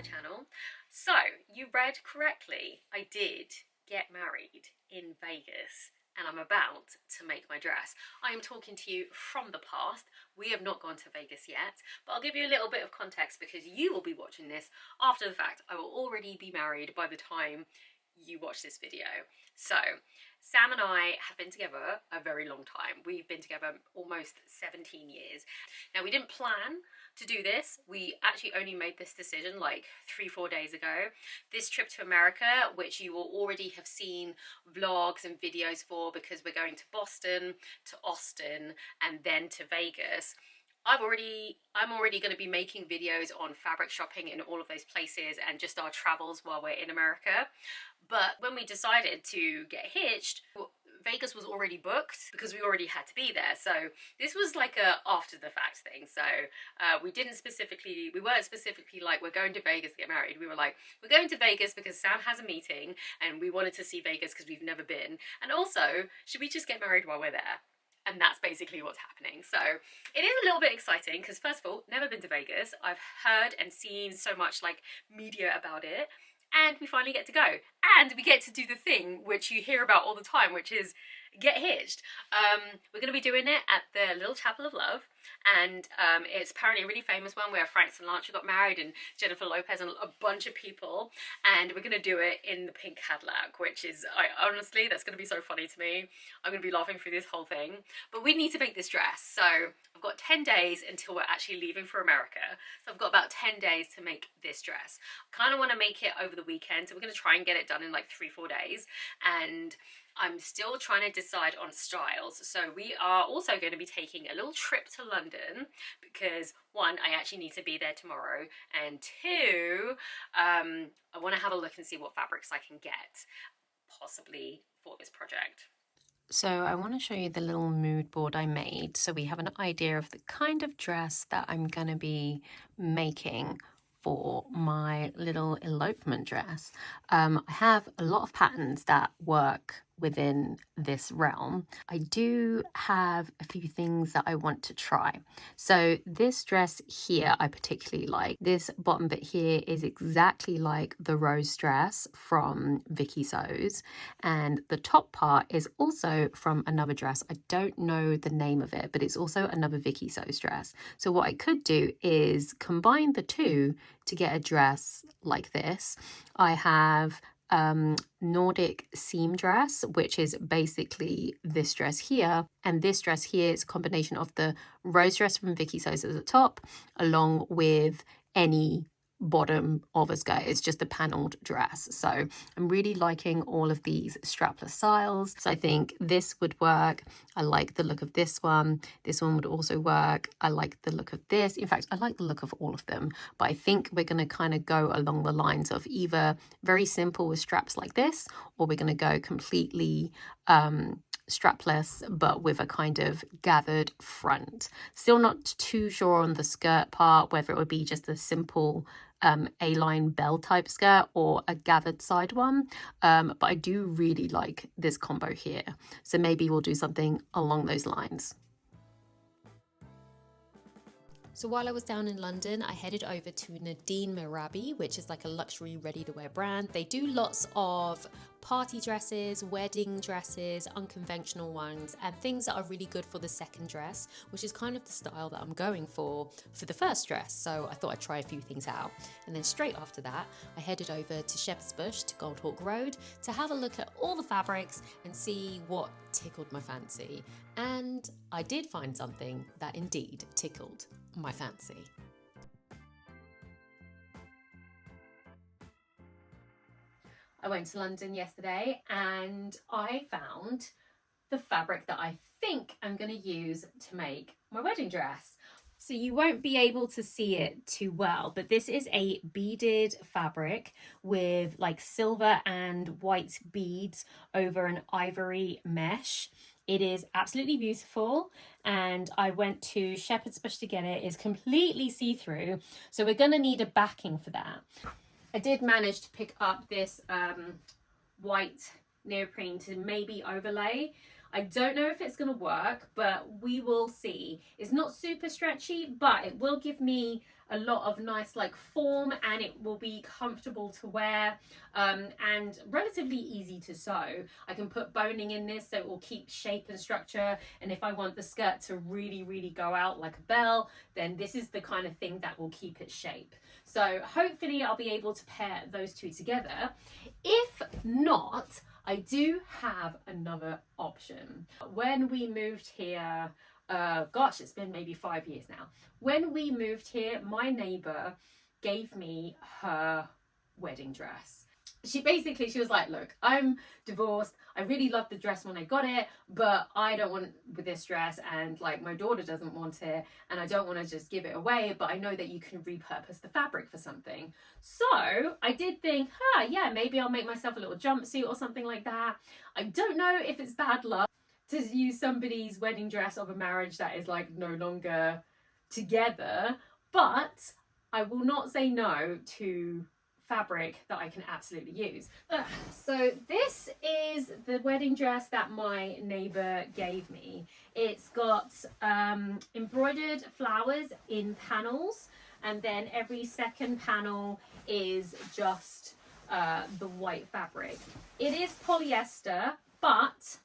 my channel. So, you read correctly, I did get married in Vegas and I'm about to make my dress. I am talking to you from the past. We have not gone to Vegas yet, but I'll give you a little bit of context because you will be watching this after the fact. I will already be married by the time you watch this video. So Sam and I have been together a very long time. We've been together almost 17 years. Now, we didn't plan to do this. We actually only made this decision like 3-4 days ago. This trip to America, which you will already have seen vlogs and videos for because we're going to Boston, to Austin, and then to Vegas. I'm already going to be making videos on fabric shopping in all of those places and just our travels while we're in America. But when we decided to get hitched, Vegas was already booked because we already had to be there. So this was like a after the fact thing. So we weren't specifically like, we're going to Vegas to get married. We were like, we're going to Vegas because Sam has a meeting and we wanted to see Vegas because we've never been. And also, should we just get married while we're there? And that's basically what's happening. So it is a little bit exciting because, first of all, never been to Vegas. I've heard and seen so much like media about it. And we finally get to go. And we get to do the thing which you hear about all the time, which is get hitched. We're going to be doing it at the Little Chapel of Love. And it's apparently a really famous one where Frank Sinatra got married and Jennifer Lopez and a bunch of people. And we're going to do it in the pink Cadillac, which is, honestly, that's going to be so funny to me. I'm going to be laughing through this whole thing. But we need to make this dress. So I've got 10 days until we're actually leaving for America. So I've got about 10 days to make this dress. I kind of want to make it over the weekend. So we're going to try and get it done in like 3-4 days. And I'm still trying to decide on styles. So we are also going to be taking a little trip to London because, one, I actually need to be there tomorrow, and two, I want to have a look and see what fabrics I can get possibly for this project. So I want to show you the little mood board I made so we have an idea of the kind of dress that I'm going to be making for my little elopement dress. I have a lot of patterns that work within this realm. I do have a few things that I want to try. So this dress here I particularly like. This bottom bit here is exactly like the rose dress from Vicky Sews, and the top part is also from another dress. I don't know the name of it, but it's also another Vicky Sews dress. So what I could do is combine the two to get a dress like this. I have Nordic seam dress, which is basically this dress here, and this dress here is a combination of the rose dress from Vicky Sews at the top along with any bottom of a skirt. It's just a panelled dress. So I'm really liking all of these strapless styles. So I think this would work. I like the look of this one. This one would also work. I like the look of this. In fact, I like the look of all of them, but I think we're going to kind of go along the lines of either very simple with straps like this, or we're going to go completely strapless but with a kind of gathered front. Still not too sure on the skirt part, whether it would be just a simple A-line bell type skirt or a gathered side one, but I do really like this combo here, so maybe we'll do something along those lines. So while I was down in London, I headed over to Nadine Merabi, which is like a luxury ready-to-wear brand. They do lots of party dresses, wedding dresses, unconventional ones, and things that are really good for the second dress, which is kind of the style that I'm going for the first dress. So I thought I'd try a few things out. And then straight after that, I headed over to Shepherd's Bush to Goldhawk Road to have a look at all the fabrics and see what tickled my fancy. And I did find something that indeed tickled my fancy. I went to London yesterday and I found the fabric that I think I'm going to use to make my wedding dress. So you won't be able to see it too well, but this is a beaded fabric with like silver and white beads over an ivory mesh. It is absolutely beautiful, and I went to Shepherd's Bush to get it. It's completely see-through, so we're going to need a backing for that. I did manage to pick up this white neoprene to maybe overlay. I don't know if it's going to work, but we will see. It's not super stretchy, but it will give me a lot of nice like form, and it will be comfortable to wear, and relatively easy to sew. I can put boning in this so it will keep shape and structure, and if I want the skirt to really go out like a bell, then this is the kind of thing that will keep its shape. So hopefully I'll be able to pair those two together. If not, I do have another option. When we moved here, gosh, it's been maybe 5 years now. When we moved here, my neighbor gave me her wedding dress. She was like, look, I'm divorced. I really loved the dress when I got it, but I don't want with this dress, and like my daughter doesn't want it, and I don't want to just give it away, but I know that you can repurpose the fabric for something. So I did think, yeah, maybe I'll make myself a little jumpsuit or something like that. I don't know if it's bad luck to use somebody's wedding dress of a marriage that is like no longer together, but I will not say no to fabric that I can absolutely use. So this is the wedding dress that my neighbor gave me. It's got embroidered flowers in panels, and then every second panel is just the white fabric. It is polyester, but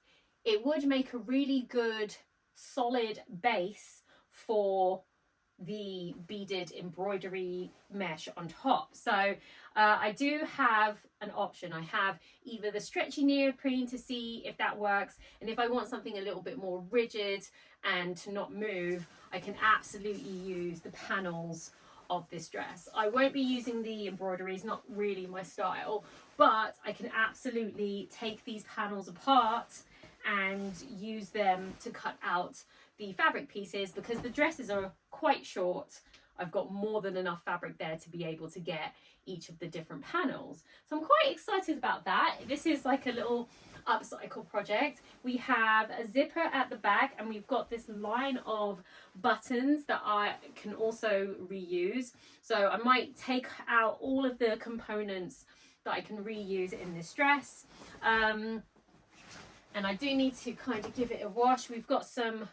it would make a really good solid base for the beaded embroidery mesh on top. So I do have an option. I have either the stretchy neoprene to see if that works, and if I want something a little bit more rigid and to not move, I can absolutely use the panels of this dress. I won't be using the embroidery, it's not really my style, but I can absolutely take these panels apart and use them to cut out the fabric pieces, because the dresses are quite short. I've got more than enough fabric there to be able to get each of the different panels. So I'm quite excited about that. This is like a little upcycle project. We have a zipper at the back, and we've got this line of buttons that I can also reuse. So I might take out all of the components that I can reuse in this dress. And I do need to kind of give it a wash. We've got some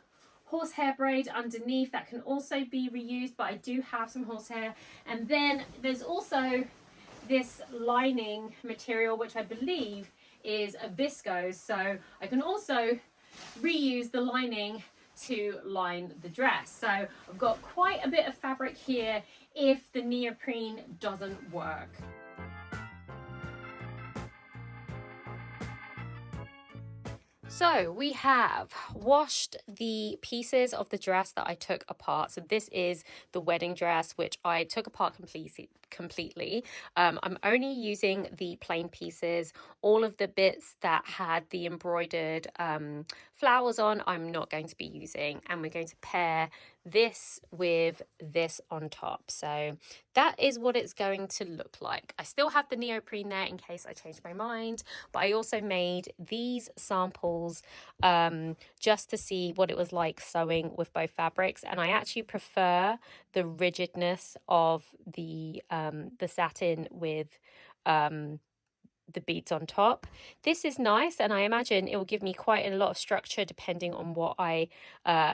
horsehair braid underneath that can also be reused, but I do have some horsehair. And then there's also this lining material, which I believe is a viscose, so I can also reuse the lining to line the dress. So I've got quite a bit of fabric here if the neoprene doesn't work. So we have washed the pieces of the dress that I took apart. So this is the wedding dress, which I took apart completely. I'm only using the plain pieces. All of the bits that had the embroidered flowers on, I'm not going to be using. And we're going to pair this with this on top. So that is what it's going to look like. I still have the neoprene there in case I change my mind, but I also made these samples just to see what it was like sewing with both fabrics, and I actually prefer the rigidness of the satin with the beads on top. This is nice, and I imagine it will give me quite a lot of structure depending on what I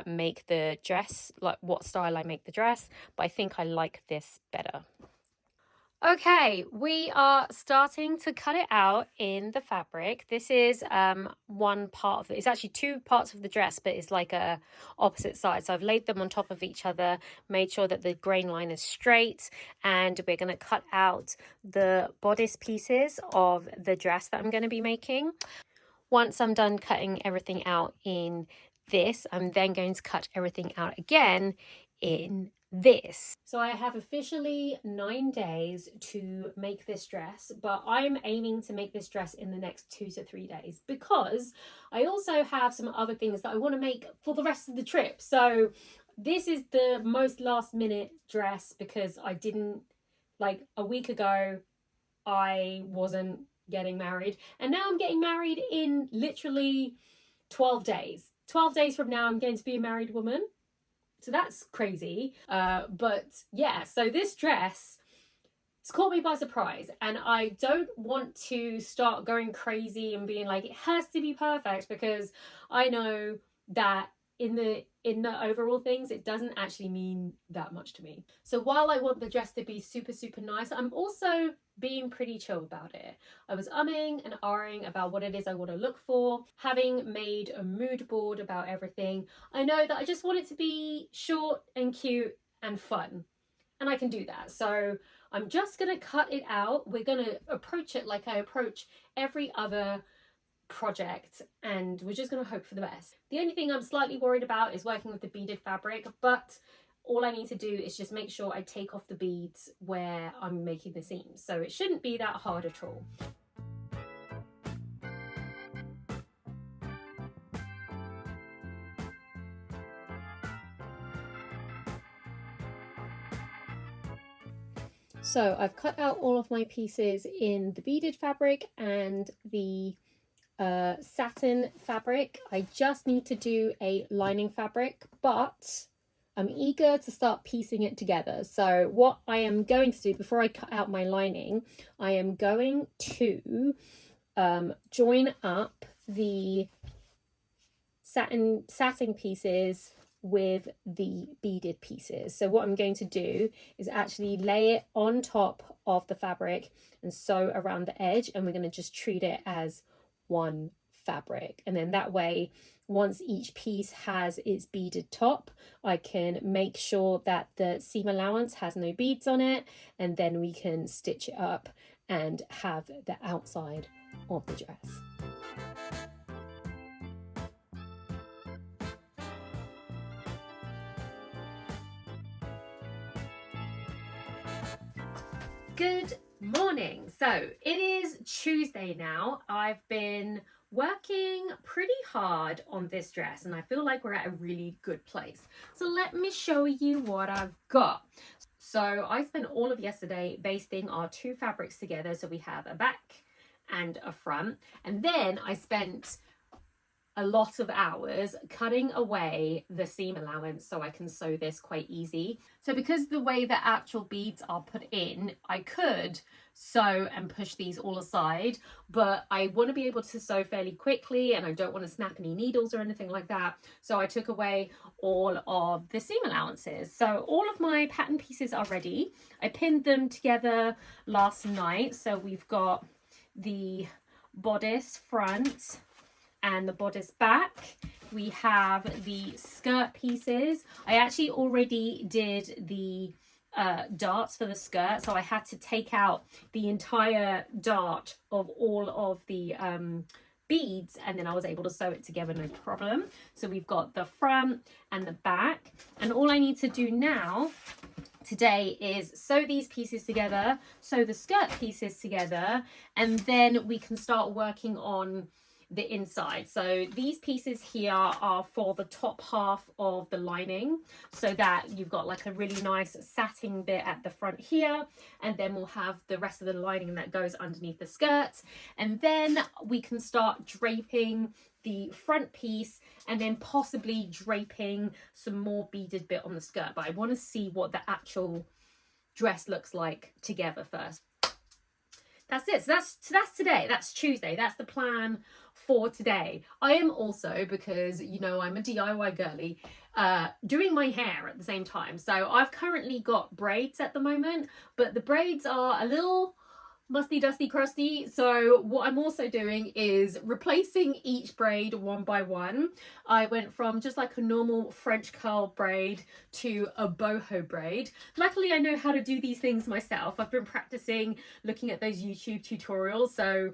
make the dress, like what style I make the dress, but I think I like this better. Okay, we are starting to cut it out in the fabric. This is one part of it. It's actually two parts of the dress, but it's like a opposite side. So I've laid them on top of each other, made sure that the grain line is straight, and we're going to cut out the bodice pieces of the dress that I'm going to be making. Once I'm done cutting everything out in this, I'm then going to cut everything out again in this. So I have officially 9 days to make this dress, but I'm aiming to make this dress in the next 2 to 3 days, because I also have some other things that I want to make for the rest of the trip. So this is the most last minute dress, because I didn't, like a week ago, I wasn't getting married, and now I'm getting married in literally 12 days. 12 days from now, I'm going to be a married woman. So that's crazy. But yeah, so this dress it's caught me by surprise, and I don't want to start going crazy and being like, it has to be perfect, because I know that in the overall things, it doesn't actually mean that much to me. So while I want the dress to be super nice, I'm also being pretty chill about it. I was umming and ahhing about what it is I want to look for. Having made a mood board about everything, I know that I just want it to be short and cute and fun, and I can do that. So I'm just gonna cut it out. We're gonna approach it like I approach every other project, and we're just going to hope for the best. The only thing I'm slightly worried about is working with the beaded fabric, but all I need to do is just make sure I take off the beads where I'm making the seams, so it shouldn't be that hard at all. So I've cut out all of my pieces in the beaded fabric and the satin fabric. I just need to do a lining fabric, but I'm eager to start piecing it together. So what I am going to do before I cut out my lining, I am going to join up the satin pieces with the beaded pieces. So what I'm going to do is actually lay it on top of the fabric and sew around the edge, and we're going to just treat it as one fabric. And then that way, once each piece has its beaded top, I can make sure that the seam allowance has no beads on it, and then we can stitch it up and have the outside of the dress. Good morning. So it is Tuesday now. I've been working pretty hard on this dress, and I feel like we're at a really good place. So let me show you what I've got. So I spent all of yesterday basting our two fabrics together. So we have a back and a front, and then I spent a lot of hours cutting away the seam allowance so I can sew this quite easy. So because the way the actual beads are put in, I could sew and push these all aside, but I want to be able to sew fairly quickly, and I don't want to snap any needles or anything like that. So I took away all of the seam allowances. So all of my pattern pieces are ready. I pinned them together last night. So we've got the bodice front and the bodice back. We have the skirt pieces. I actually already did the darts for the skirt, so I had to take out the entire dart of all of the beads, and then I was able to sew it together no problem. So we've got the front and the back, and all I need to do now today is sew these pieces together, sew the skirt pieces together, and then we can start working on the inside. So these pieces here are for the top half of the lining, so that you've got like a really nice satin bit at the front here, and then we'll have the rest of the lining that goes underneath the skirt, and then we can start draping the front piece and then possibly draping some more beaded bit on the skirt. But I want to see what the actual dress looks like together first. That's it. So that's today. That's Tuesday. That's the plan for today. I am also, because you know I'm a DIY girly, doing my hair at the same time. So I've currently got braids at the moment, but the braids are a little musty, dusty, crusty. So what I'm also doing is replacing each braid one by one. I went from just like a normal French curl braid to a boho braid. Luckily, I know how to do these things myself. I've been practicing looking at those YouTube tutorials. So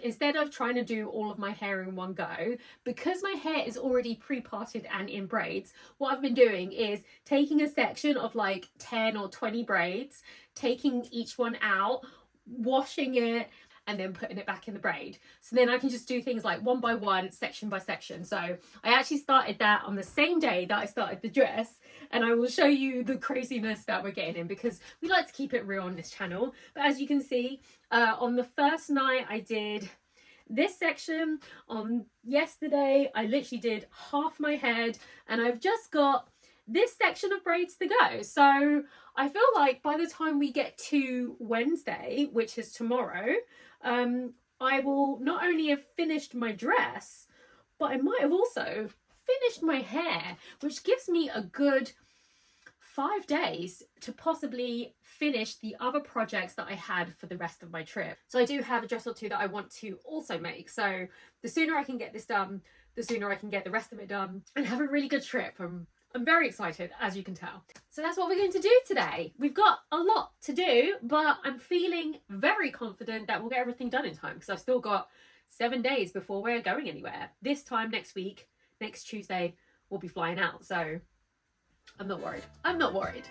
instead of trying to do all of my hair in one go, because my hair is already pre-parted and in braids, what I've been doing is taking a section of like 10 or 20 braids, taking each one out, washing it, and then putting it back in the braid. So then I can just do things like one by one, section by section. So I actually started that on the same day that I started the dress, and I will show you the craziness that we're getting in, because we like to keep it real on this channel. But as you can see, on the first night I did this section. On yesterday I literally did half my head, and I've just got this section of braids to go. So I feel like by the time we get to Wednesday, which is tomorrow, I will not only have finished my dress, but I might have also finished my hair, which gives me a good 5 days to possibly finish the other projects that I had for the rest of my trip. So I do have a dress or two that I want to also make. So the sooner I can get this done, the sooner I can get the rest of it done and have a really good trip. I'm very excited, as you can tell. So that's what we're going to do today. We've got a lot to do, but I'm feeling very confident that we'll get everything done in time because I've still got 7 days before we're going anywhere. This time next week, next Tuesday, we'll be flying out. So I'm not worried. I'm not worried.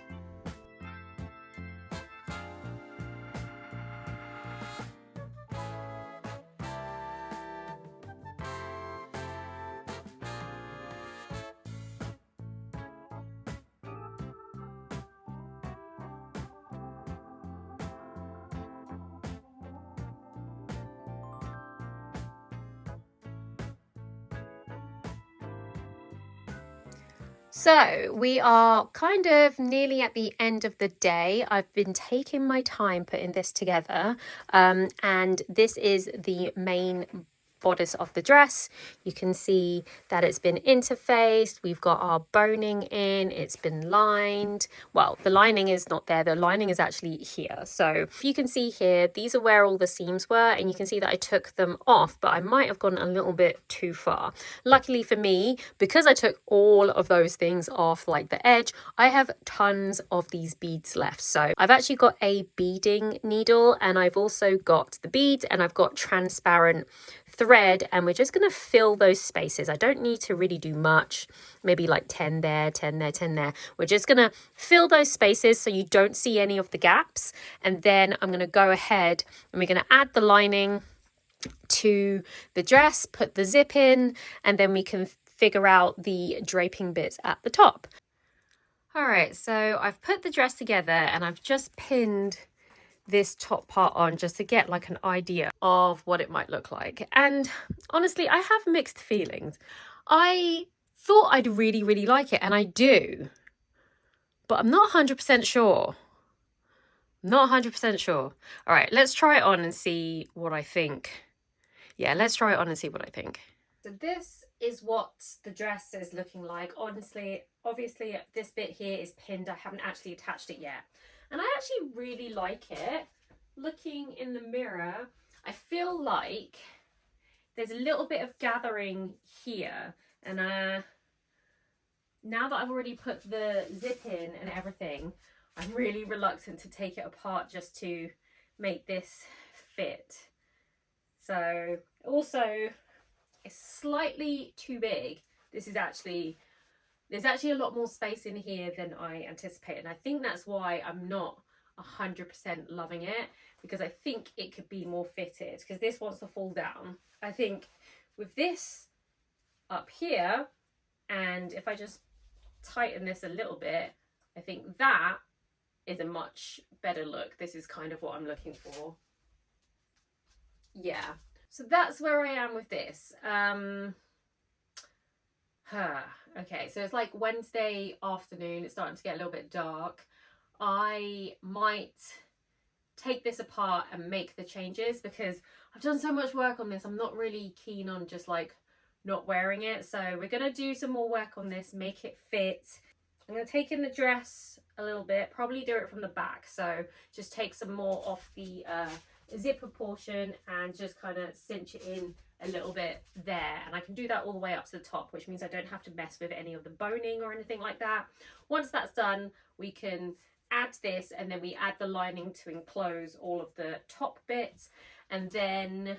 So we are kind of nearly at the end of the day. I've been taking my time putting this together, and this is the main bodice of the dress. You can see that it's been interfaced. We've got our boning in, it's been lined. Well, the lining is not there, the lining is actually here. So you can see here, these are where all the seams were, and you can see that I took them off, but I might have gone a little bit too far. Luckily for me, because I took all of those things off, like the edge, I have tons of these beads left. So I've actually got a beading needle, and I've also got the beads, and I've got transparent thread, and we're just going to fill those spaces. I don't need to really do much, maybe like 10 there, 10 there, 10 there. We're just going to fill those spaces so you don't see any of the gaps, and then I'm going to go ahead and we're going to add the lining to the dress, put the zip in, and then we can figure out the draping bits at the top. All right, so I've put the dress together and I've just pinned this top part on just to get like an idea of what it might look like. And honestly, I have mixed feelings. I thought I'd really like it, and I do, but I'm not 100% sure. Not 100% sure. All right, let's try it on and see what I think. Yeah, let's try it on and see what I think. So this is what the dress is looking like. Honestly, obviously this bit here is pinned. I haven't actually attached it yet. And I actually really like it. Looking in the mirror, I feel like there's a little bit of gathering here. And now that I've already put the zip in and everything, I'm really reluctant to take it apart just to make this fit. So also, it's slightly too big. There's actually a lot more space in here than I anticipated. And I think that's why I'm not 100% loving it, because I think it could be more fitted, because this wants to fall down. I think with this up here, and if I just tighten this a little bit, I think that is a much better look. This is kind of what I'm looking for. Yeah, so that's where I am with this. Okay, so it's like Wednesday afternoon. It's starting to get a little bit dark. I might take this apart and make the changes, because I've done so much work on this. I'm not really keen on just like not wearing it. So we're going to do some more work on this, make it fit. I'm going to take in the dress a little bit, probably do it from the back. So just take some more off the zipper portion and just kind of cinch it in a little bit there, and I can do that all the way up to the top, which means I don't have to mess with any of the boning or anything like that. Once that's done, we can add this, and then we add the lining to enclose all of the top bits, and then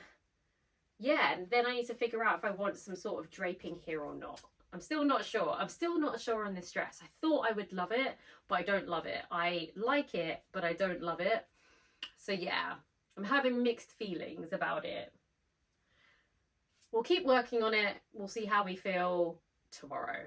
then I need to figure out if I want some sort of draping here or not. I'm still not sure. I'm still not sure on this dress. I thought I would love it, but I don't love it. I like it, but I don't love it. So yeah, I'm having mixed feelings about it. We'll keep working on it. We'll see how we feel tomorrow.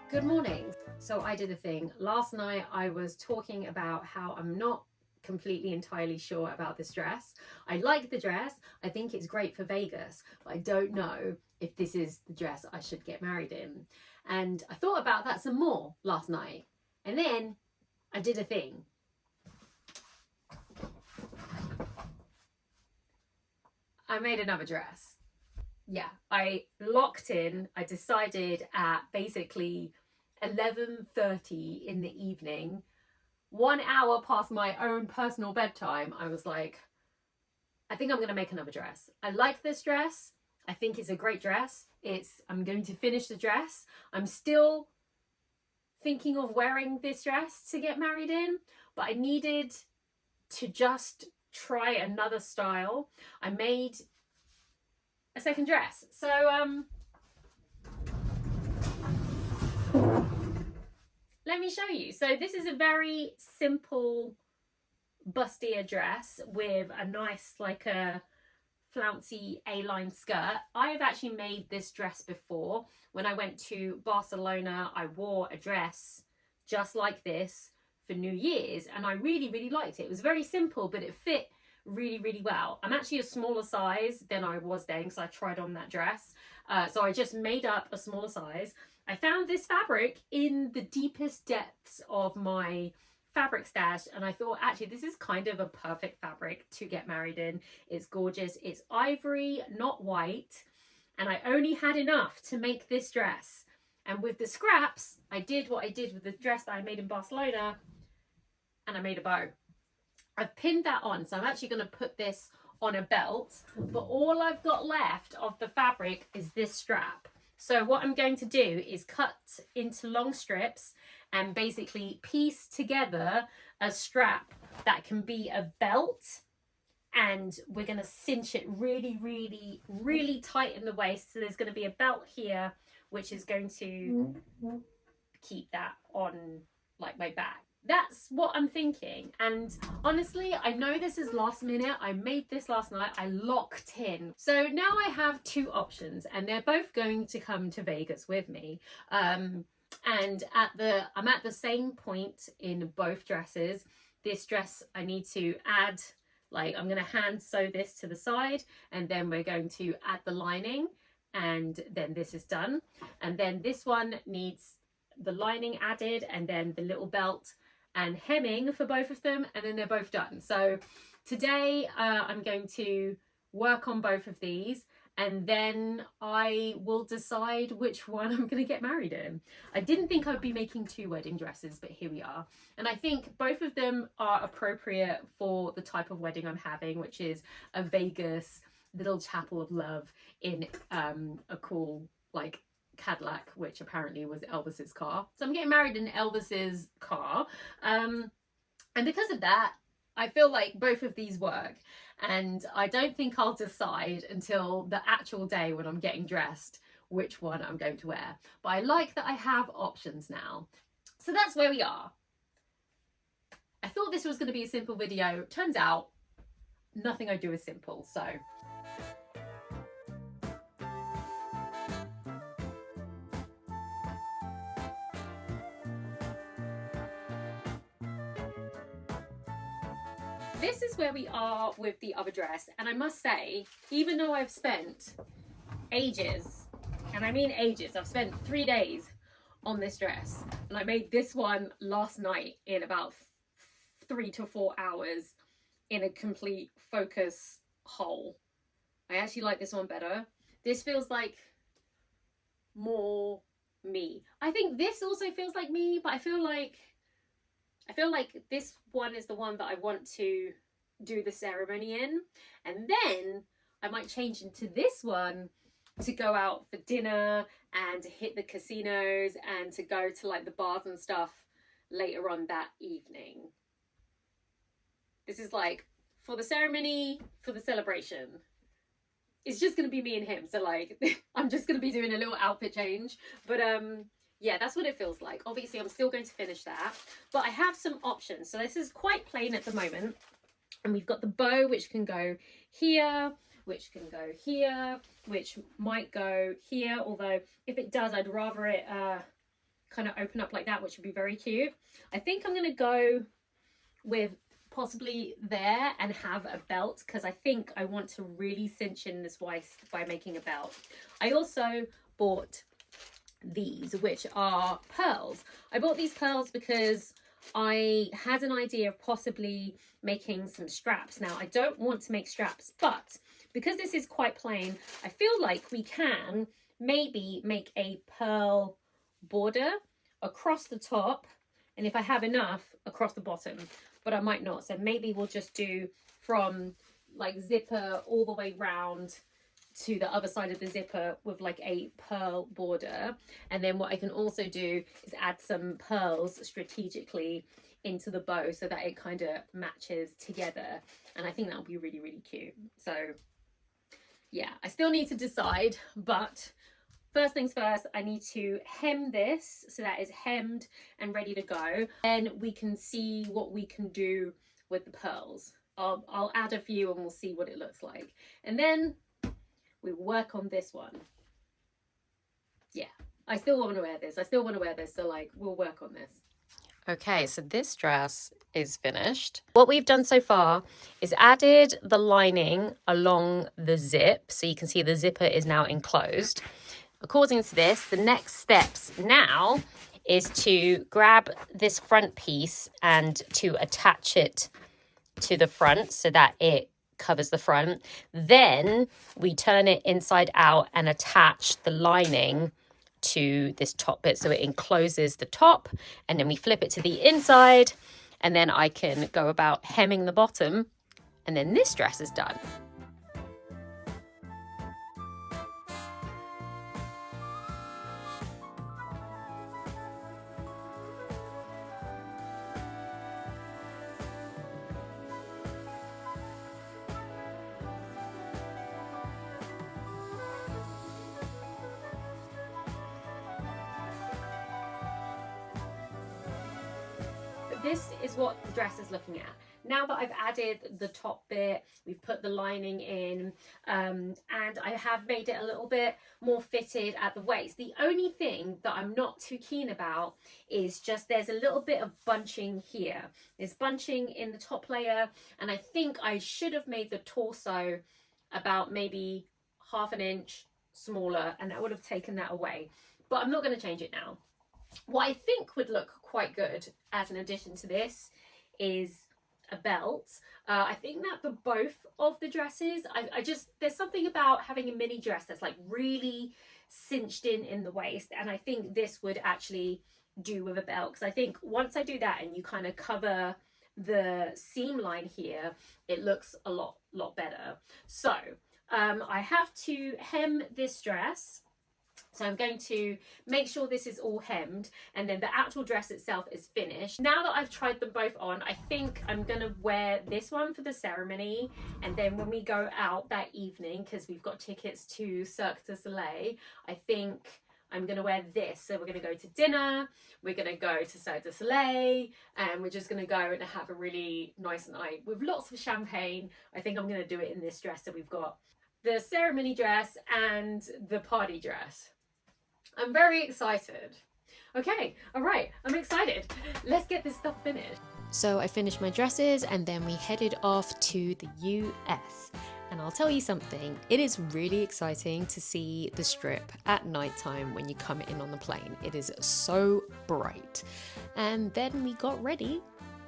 Good morning. So I did a thing. Last night I was talking about how I'm not completely entirely sure about this dress. I like the dress. I think it's great for Vegas, but I don't know if this is the dress I should get married in. And I thought about that some more last night. And then I did a thing. I made another dress. Yeah, I locked in. I decided at basically 11:30 in the evening, 1 hour past my own personal bedtime, I was like, I think I'm going to make another dress. I like this dress. I think it's a great dress. I'm going to finish the dress. I'm still thinking of wearing this dress to get married in, but I needed to just try another style. I made a second dress. So let me show you. So this is a very simple bustier dress with a nice, like a flouncy A-line skirt. I have actually made this dress before. When I went to Barcelona, I wore a dress just like this for New Year's, and I really liked it. It was very simple, but it fit really well. I'm actually a smaller size than I was then because I tried on that dress. So I just made up a smaller size. I found this fabric in the deepest depths of my fabric stash, and I thought, actually, this is kind of a perfect fabric to get married in. It's gorgeous. It's ivory, not white, and I only had enough to make this dress. And with the scraps, I did what I did with the dress that I made in Barcelona, and I made a bow. I've pinned that on, so I'm actually going to put this on a belt, but all I've got left of the fabric is this strap. So what I'm going to do is cut into long strips and basically piece together a strap that can be a belt, and we're going to cinch it really tight in the waist. So there's going to be a belt here which is going to keep that on like my back. That's what I'm thinking. And honestly, I know this is last minute. I made this last night. I locked in. So now I have two options, and they're both going to come to Vegas with me. And I'm at the same point in both dresses. This dress, I need to add, like, I'm going to hand sew this to the side, and then we're going to add the lining, and then this is done. And then this one needs the lining added, and then the little belt and hemming for both of them, and then they're both done. So today I'm going to work on both of these, and then I will decide which one I'm going to get married in. I didn't think I'd be making two wedding dresses, but here we are. And I think both of them are appropriate for the type of wedding I'm having, which is a Vegas little chapel of love in a cool, like, Cadillac, which apparently was Elvis's car. So I'm getting married in Elvis's car, and because of that, I feel like both of these work, and I don't think I'll decide until the actual day when I'm getting dressed which one I'm going to wear. But I like that I have options now. So that's where we are. I thought this was going to be a simple video. Turns out nothing I do is simple. So this is where we are with the other dress, and I must say, even though I've spent ages, and I mean ages, I've spent 3 days on this dress, and I made this one last night in about 3 to 4 hours in a complete focus hole. I actually like this one better. This feels like more me. I think this also feels like me, but I feel like this one is the one that I want to do the ceremony in, and then I might change into this one to go out for dinner and to hit the casinos and to go to like the bars and stuff later on that evening. This is like for the ceremony, for the celebration. It's just gonna be me and him, so like I'm just gonna be doing a little outfit change, but yeah, that's what it feels like. Obviously, I'm still going to finish that, but I have some options. So this is quite plain at the moment, and we've got the bow, which can go here, which can go here, which might go here, although if it does, I'd rather it kind of open up like that, which would be very cute. I think I'm going to go with possibly there and have a belt, because I think I want to really cinch in this waist by making a belt. I also bought these, which are pearls. I bought these pearls because I had an idea of possibly making some straps. Now, I don't want to make straps, but because this is quite plain, I feel like we can maybe make a pearl border across the top, and if I have enough, across the bottom, but I might not. So maybe we'll just do from like zipper all the way round to the other side of the zipper with like a pearl border. And then what I can also do is add some pearls strategically into the bow so that it kind of matches together, and I think that'll be really, really cute. So yeah, I still need to decide, but first things first, I need to hem this so that it's hemmed and ready to go. Then we can see what we can do with the pearls. I'll add a few and we'll see what it looks like. And then we work on this one. Yeah, I still want to wear this. So like, we'll work on this. Okay, so this dress is finished. What we've done so far is added the lining along the zip. So you can see the zipper is now enclosed. According to this, the next steps now is to grab this front piece and to attach it to the front so that it covers the front. Then we turn it inside out and attach the lining to this top bit so it encloses the top, and then we flip it to the inside, and then I can go about hemming the bottom, and then this dress is done. This is what the dress is looking at. Now that I've added the top bit, we've put the lining in, and I have made it a little bit more fitted at the waist. The only thing that I'm not too keen about is just there's a little bit of bunching here. There's bunching in the top layer, and I think I should have made the torso about maybe ½ an inch smaller, and that would have taken that away. But I'm not going to change it now. What I think would look quite good as an addition to this is a belt. I think that for both of the dresses, I just, there's something about having a mini dress that's like really cinched in the waist, and I think this would actually do with a belt, because I think once I do that and you kind of cover the seam line here, it looks a lot better. So I have to hem this dress. So I'm going to make sure this is all hemmed, and then the actual dress itself is finished. Now that I've tried them both on, I think I'm going to wear this one for the ceremony, and then when we go out that evening, because we've got tickets to Cirque du Soleil, I think I'm going to wear this. So we're going to go to dinner, we're going to go to Cirque du Soleil, and we're just going to go and have a really nice night with lots of champagne. I think I'm going to do it in this dress. So we've got the ceremony dress and the party dress. I'm very excited. Okay, all right, I'm excited. Let's get this stuff finished. So I finished my dresses, and then we headed off to the US. And I'll tell you something, it is really exciting to see the Strip at nighttime when you come in on the plane. It is so bright. And then we got ready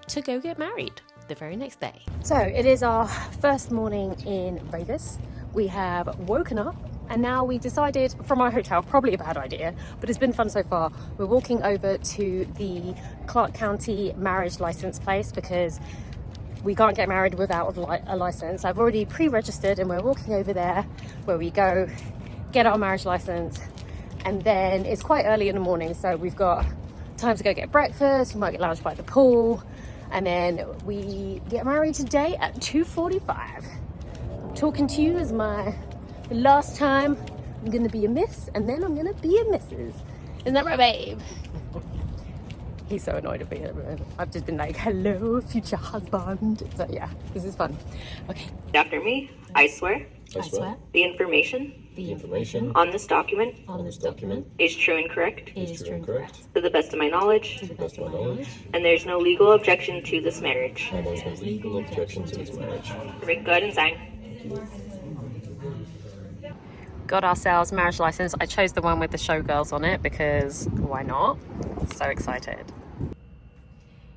to go get married the very next day. So it is our first morning in Vegas. We have woken up, and now we decided from our hotel, probably a bad idea, but it's been fun so far. We're walking over to the Clark County marriage license place because we can't get married without a license. I've already pre-registered, and we're walking over there where we go get our marriage license, and then it's quite early in the morning, so we've got time to go get breakfast. We might get lunch by the pool, and then we get married today at 2:45. Talking to you is the last time I'm gonna be a miss, and then I'm gonna be a missus. Isn't that right, babe? He's so annoyed at me. I've just been like, hello, future husband. So yeah, this is fun. Okay. After me, I swear. I swear. The information on this document is true and correct to the best of my knowledge, and there's no legal objection to this marriage. Perfect. Go ahead and sign. Got ourselves marriage license. I chose the one with the showgirls on it because why not? So excited.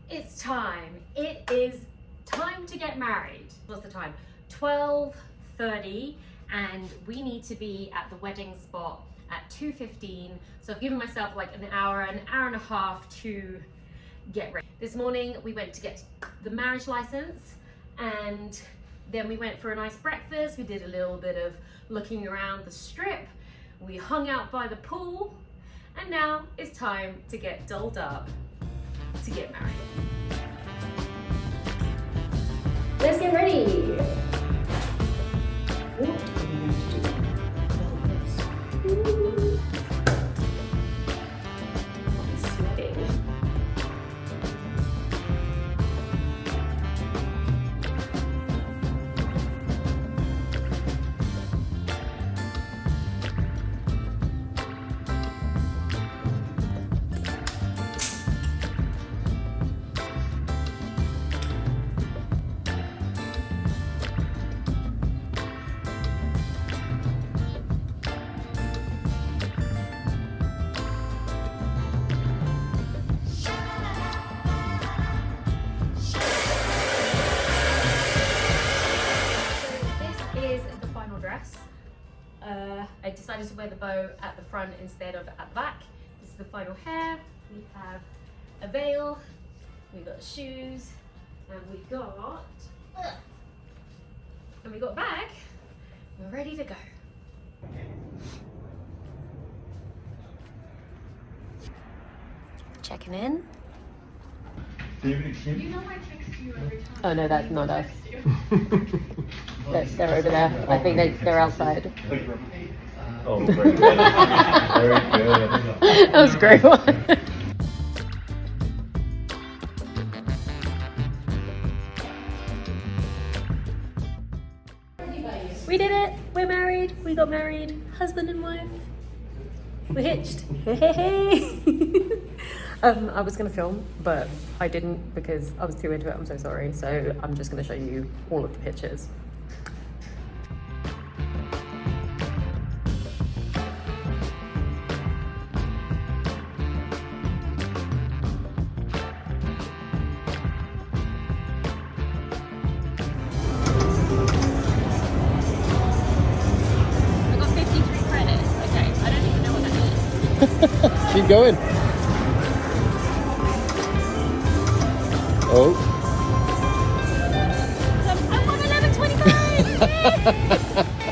It's time. It is time to get married. What's the time? 12:30, and we need to be at the wedding spot at 2:15. So I've given myself like an hour and a half to get ready. This morning we went to get the marriage license, and then we went for a nice breakfast. We did a little bit of looking around the strip. We hung out by the pool, and now it's time to get dolled up to get married. Let's get ready. Ooh. I'm sweating. I decided to wear the bow at the front instead of at the back. This is the final hair. We have a veil, we got shoes, and we got a bag. We're ready to go. Checking in. You know I text you every time. Oh no, that's not us. They're over there. I think they're outside. Oh, very good. Very good. That was a great one. We did it. We're married. We got married. Husband and wife. We're hitched. Hey. I was going to film, but I didn't because I was too into it. I'm so sorry. So I'm just going to show you all of the pictures. I got 53 credits. Okay, I don't even know what that is. Keep going. Oh. I'm on 11:25.